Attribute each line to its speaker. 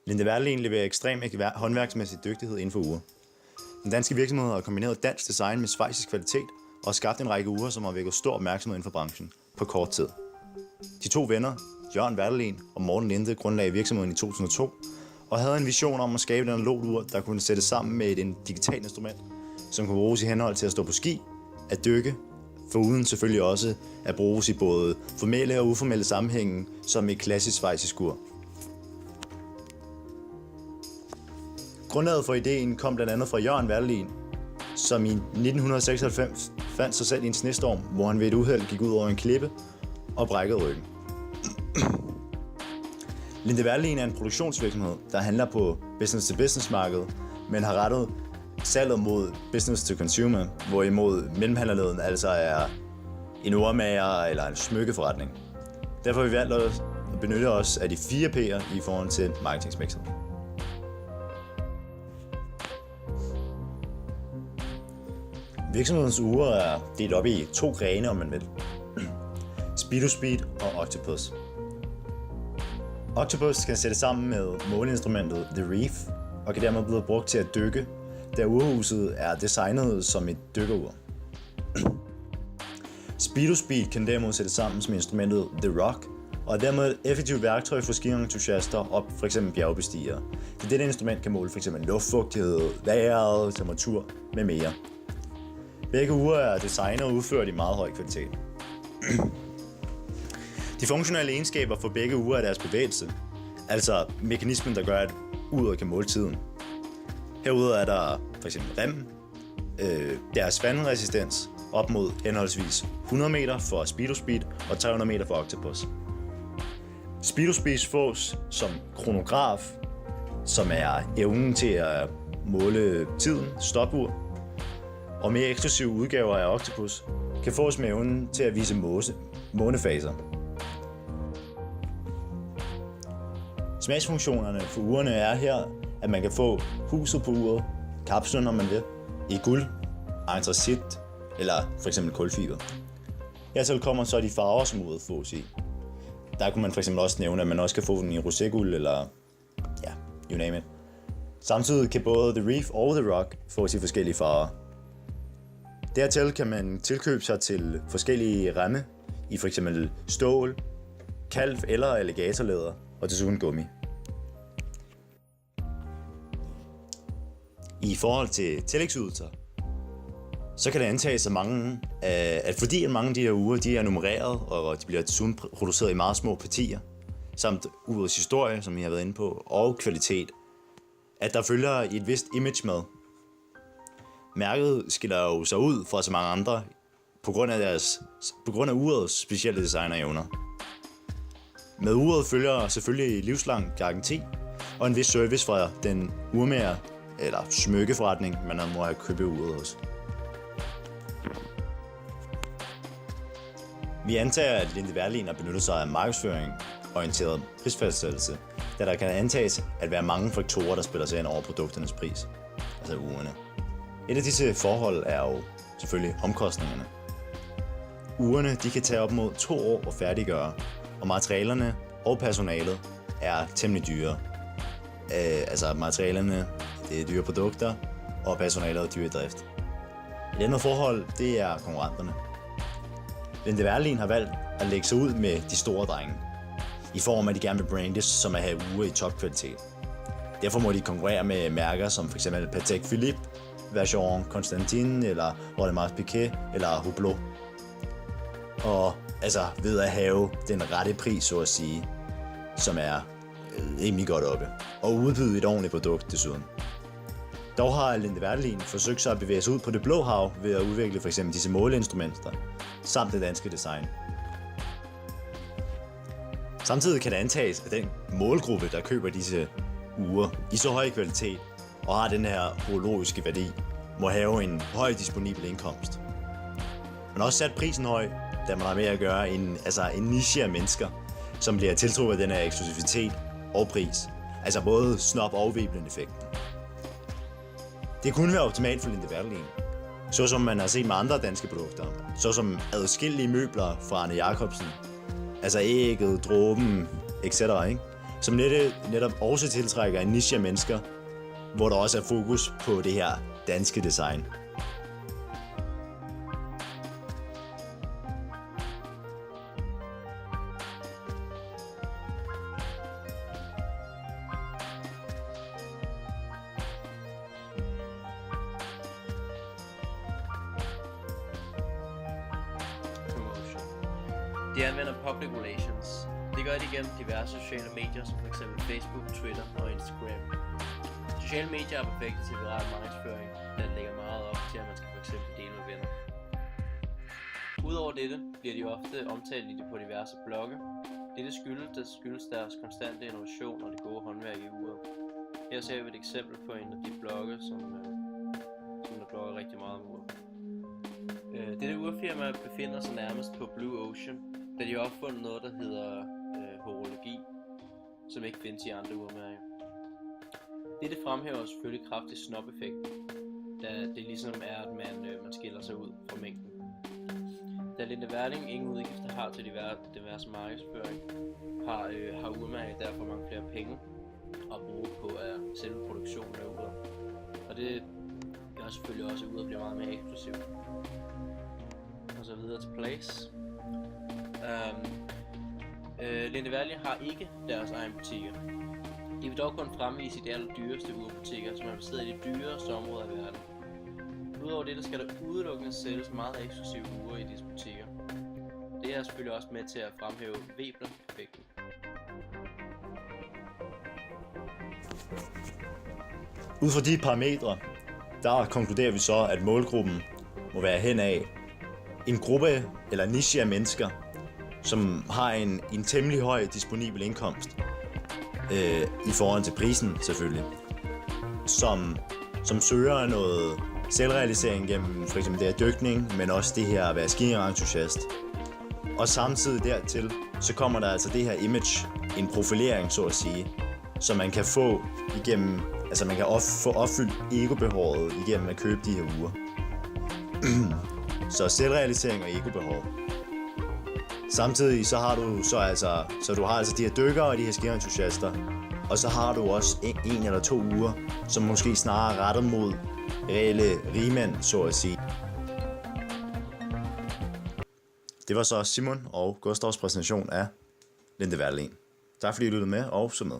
Speaker 1: Linde Werdelin leverer ekstrem håndværksmæssig dygtighed inden for ure. Den danske virksomhed har kombineret dansk design med schweizisk kvalitet og skabt en række ure, som har vækket stor opmærksomhed inden for branchen på kort tid. De to venner, Jørgen Werdelin og Morten Linde, grundlagde virksomheden i 2002 og havde en vision om at skabe et analogt ur, der kunne sættes sammen med et digitalt instrument, som kunne bruges i henhold til at stå på ski, at dykke, foruden selvfølgelig også at bruges i både formelle og uformelle sammenhænge, som et klassisk schweizisk ur. Grundlaget for ideen kom blandt andet fra Jørgen Werdelin, som i 1996 fandt sig selv i en snestorm, hvor han ved et uheld gik ud over en klippe og brækkede ryggen. Linde Werdelin er en produktionsvirksomhed, der handler på business-to-business-markedet, men har rettet salget mod business-to-consumer, hvorimod mellemhandlerleden altså er en urmager eller en smykkeforretning. Derfor har vi valgt at benytte os af de 4 P'er i forhold til marketingsmixet. Virksomhedens ure er delt op i 2 grene, om man vil. Speed og Octopus. Octopus kan sættes sammen med måleinstrumentet The Reef og kan dermed blive brugt til at dykke, da urhuset er designet som et dykkerur. Speed kan derimod sættes sammen med instrumentet The Rock og er dermed et effektivt værktøj for skientusiaster og f.eks. bjergbestigere. Dette instrument kan måle f.eks. luftfugtighed, vejret, temperatur med mere. Begge ure er designet og udført i meget høj kvalitet. De funktionelle egenskaber for begge ure er deres bevægelse, altså mekanismen, der gør, at uret kan måle tiden. Herudover er der f.eks. rem, deres vandresistens op mod henholdsvis 100 meter for Speed og 300 meter for Octopus. Speed fås som kronograf, som er evnen til at måle tiden, stopur, og mere eksklusive udgaver af Octopus kan fås med evnen til at vise månefaser. Smagsfunktionerne for urene er her, at man kan få huset på uret, kapslen om man vil, i guld, antracit eller f.eks. kulfiber. Hertil kommer så de farver, som uret fås i. Der kunne man f.eks. også nævne, at man også kan få den i roséguld eller ja, you name it. Samtidig kan både The Reef og The Rock fås i forskellige farver. Dertil kan man tilkøbe sig til forskellige remme i f.eks. stål, kalv eller alligatorlæder og desuden gummi. I forhold til tillægsydelser, så kan det antages, at fordi mange af de her ure de er nummereret, og de bliver desuden produceret i meget små partier, samt urets historie, som I har været inde på, og kvalitet, at der følger et vist image med. Mærket skiller jo sig ud fra så mange andre på grund af urets specielle designerevner. Med uret følger selvfølgelig livslang garanti og en vis service fra den urmager eller smykkeforretning, man må have købt uret hos. Vi antager, at Linde Werdelin har benyttet sig af markedsføring orienteret prisfastsættelse, da der kan antages at være mange faktorer, der spiller sig ind over produkternes pris, altså urene. Et af disse forhold er jo selvfølgelig omkostningerne. Urene de kan tage op mod 2 år at færdiggøre, og materialerne og personalet er temmelig dyre. Altså materialerne, det er dyre produkter, og personalet er dyre i drift. Et andet forhold, det er konkurrenterne. Linde Werdelin har valgt at lægge sig ud med de store drenge, i form af de gerne vil brandes, som at have ure i topkvalitet. Derfor må de konkurrere med mærker som f.eks. Patek Philippe, Vacheron Constantin eller Audemars Piguet eller Hublot. Og altså ved at have den rette pris, så at sige, som er rimelig godt oppe, og udbyde et ordentligt produkt desuden. Dog har Linde Werdelin forsøgt sig at bevæge sig ud på det blå hav ved at udvikle f.eks. disse måleinstrumenter, samt det danske design. Samtidig kan det antages, at den målgruppe, der køber disse ure i så høj kvalitet og har den her horologiske værdi, må have en høj disponibel indkomst. Man har også sat prisen høj, da man har med at gøre en niche af mennesker, som bliver tiltrukket af den her eksklusivitet og pris. Altså både snop og Veblen-effekten. Det kunne være optimalt for Linde Werdelin, såsom man har set med andre danske produkter, såsom adskillige møbler fra Arne Jacobsen, altså ægget, dråben, etc., ikke? som netop også tiltrækker en niche af mennesker, hvor der også er fokus på det her danske design.
Speaker 2: De anvender public relations. Det gør de gennem diverse sociale medier, som f.eks. Facebook, Twitter og Instagram. Sociale medier er perfekte til viral markedsføring, da det lægger meget op til, at man skal f.eks. dele med venner. Udover dette bliver de ofte omtalt på diverse blogge. Dette skyldes deres konstante innovation og det gode håndværk i uret. Her ser vi et eksempel på en af de blogge, som der blogger rigtig meget om uret. Dette urfirma befinder sig nærmest på Blue Ocean, da de har opfundet noget, der hedder horologi, som ikke findes i andre urmærker. Dette fremhæver selvfølgelig kraftigt snop-effekten, da det ligesom er, at man skiller sig ud fra mængden. Da Linde Werling ingen udgifter har til diverse markedsføring, har urmærket derfor mange flere penge at bruge på selve produktionen af uret. Og det gør selvfølgelig også, at uret bliver meget mere eksklusivt. Og så videre til Place. Linde Werling har ikke deres egen butikker. De vil dog kun fremvise de allerdyreste urbutikker, som er placeret i de dyreste områder i verden. Udover det, skal der udelukkende sælges meget eksklusive uger i disse butikker. Det er selvfølgelig også med til at fremhæve Weber-effekten.
Speaker 1: Ud fra de parametre, der konkluderer vi så, at målgruppen må være hen af en gruppe eller niche af mennesker, som har en temmelig høj disponibel indkomst, i forhold til prisen selvfølgelig, som søger noget selvrealisering gennem for eksempel det her dykning, men også det her at være skientusiast. Og samtidig dertil, så kommer der altså det her image, en profilering så at sige, som man kan få igennem, altså man kan få opfyldt egobehovet igennem at købe de her uger. Så selvrealisering og egobehov. Samtidig så har du du har altså de her dykkere og de her skientusiaster, og så har du også en eller to uger, som måske snarere er rettet mod reelle rigmænd, så at sige. Det var så Simon og Gustavs præsentation af Linde Werling. Tak fordi I lyttede med, og så med.